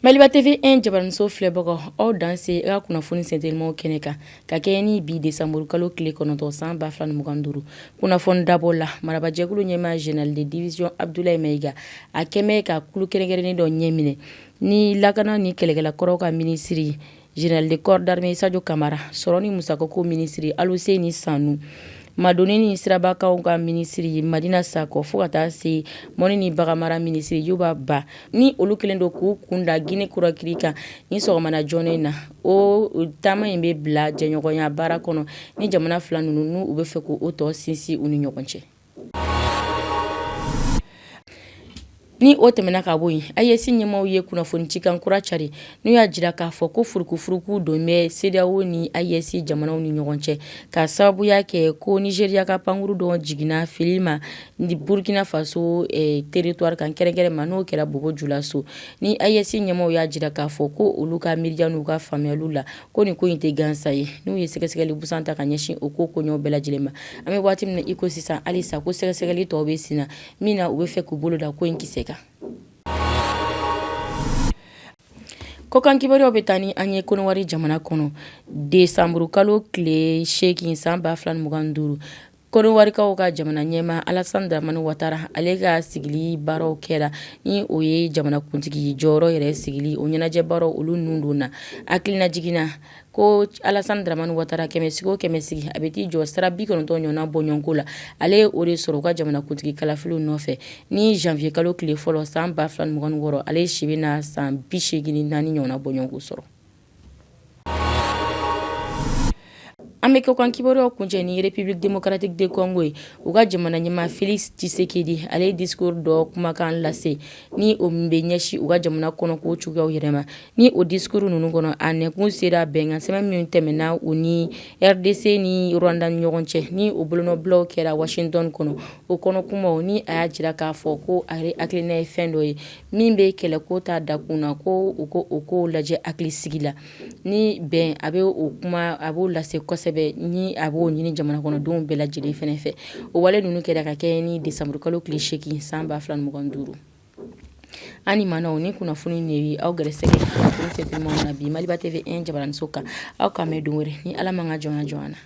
Maliba TV 1 jabaranso filɛbagaw aw danse ka kunnafoni sɛntɛlimaw kɛnɛ kan ka kɛ ni bi desanburu kalo tile 9 san 2025 kunnafoni dabɔ la marabajɛkulu ɲɛmaa général de division Abdoulaye Maïga a kɛmɛ ka kulu kɛrɛnkɛrɛnnen dɔ ɲɛminɛ ni lakana ni kɛlɛkɛla kɔrɔw ka ministre général de corps d'armée Sadio Kamara sɔrɔ ni musakako ministre Aluseni Sanu Madoni ni Sirabakaw ka ministre Madina Sakɔ fo ka taa se mɔni ni bagamara ministre Yuba Ba ni olu kelen do k'u kunda Guinée Conakry kan ni sɔgɔmana jonnen na o taama in bɛ bila jɛɲɔgɔnya baara kɔnɔ ni jamana fila ninnu n'u bɛ fɛ k'o tɔ sinsin u ni ɲɔgɔn cɛ. Ni o tɛmɛna ka bɔ yen AES ɲɛmaaw ye kunnafoni cikan kura cari n'u y'a jira k'a fɔ ko furukufuruku don bɛ CEDEAO ni AES jamanaw ni ɲɔgɔn cɛ ka sababuya kɛ ko Nigeria ka pankuru dɔ jiginna fili ma ni Burkina Faso territoire kan kɛrɛnkɛrɛn ma n'o kɛra Bogojulaso ni AES ɲɛmaaw y'a jira k'a fɔ ko olu ka miiriya n'u ka faamuyaliw la ko nin ko in tɛ gansa ye n'u ye sɛgɛsɛgɛli busan ta ka ɲɛsin o ko koɲɛw bɛɛ lajɛlen ma an bɛ waati min na i ko sisan halisa ko sɛgɛsɛgɛli tɔw bɛ sen na min na u bɛ fɛ k'u bolo da ko in kisɛ kan. Kokan kibaruyaw bɛ taa ni an ye Konowari jamana kɔnɔ desanburu kalo tile 8 san 2025 Konowarikaw ka jamana ɲɛmaa Alassane Dramane Ouattara ale ka sigili baaraw kɛra ni o ye jamanakuntigi jɔyɔrɔ yɛrɛ sigili o ɲɛnajɛ baaraw olu nun donna hakilina jiginna ko Alassane Dramane Ouattara kɛmɛsigi o kɛmɛsigi a bɛ t'i jɔ sira 90 ɲɔgɔnna bɔɲɔgɔnko la ale ye o de sɔrɔ u ka jamanakuntigi kalafiliw nɔfɛ ni janvier kalo tile fɔlɔ san 2026 ale si bɛna san 84 ɲɔgɔnna bɔɲɔgɔnko sɔrɔ. An bɛ Kokan kibaruyaw kuncɛ ni République démocratique du Congo ye u ka jamana ɲɛmaa Félix Tshisekedi ale ye discours dɔ kumakan lase ni o min bɛ ɲɛsin u ka jamana kɔnɔko cogoyaw yɛrɛ ma ni o discours ninnu kɔnɔ a nɛkun sera bɛnkan sɛbɛn min tɛmɛna u ni RDC ni Rwanda ni ɲɔgɔn cɛ ni o bolonɔbilaw kɛra Washington kɔnɔ o kɔnɔ kumaw ni a y'a jira k'a fɔ ko a hakilina ye fɛn dɔ ye min bɛ kɛlɛko ta dakun na ko u ko lajɛ hakilisigi la ni bɛn a bɛ o kuma a b'o lase kosɛbɛ ni a b'o ɲini jamana kɔnɔdenw bɛɛ lajɛlen fɛnɛ fɛ o wale ninnu kɛra ka kɛ ni desanburu kalo tile 8 san 2025 ani manaw ni kunnafoni ne aw gɛrɛsɛgɛ kunnafoni sɛbɛnw na bi Maliba TV 1 jabaranso kan aw ka mɛn don wɛrɛ ni Ala man ka jɔn na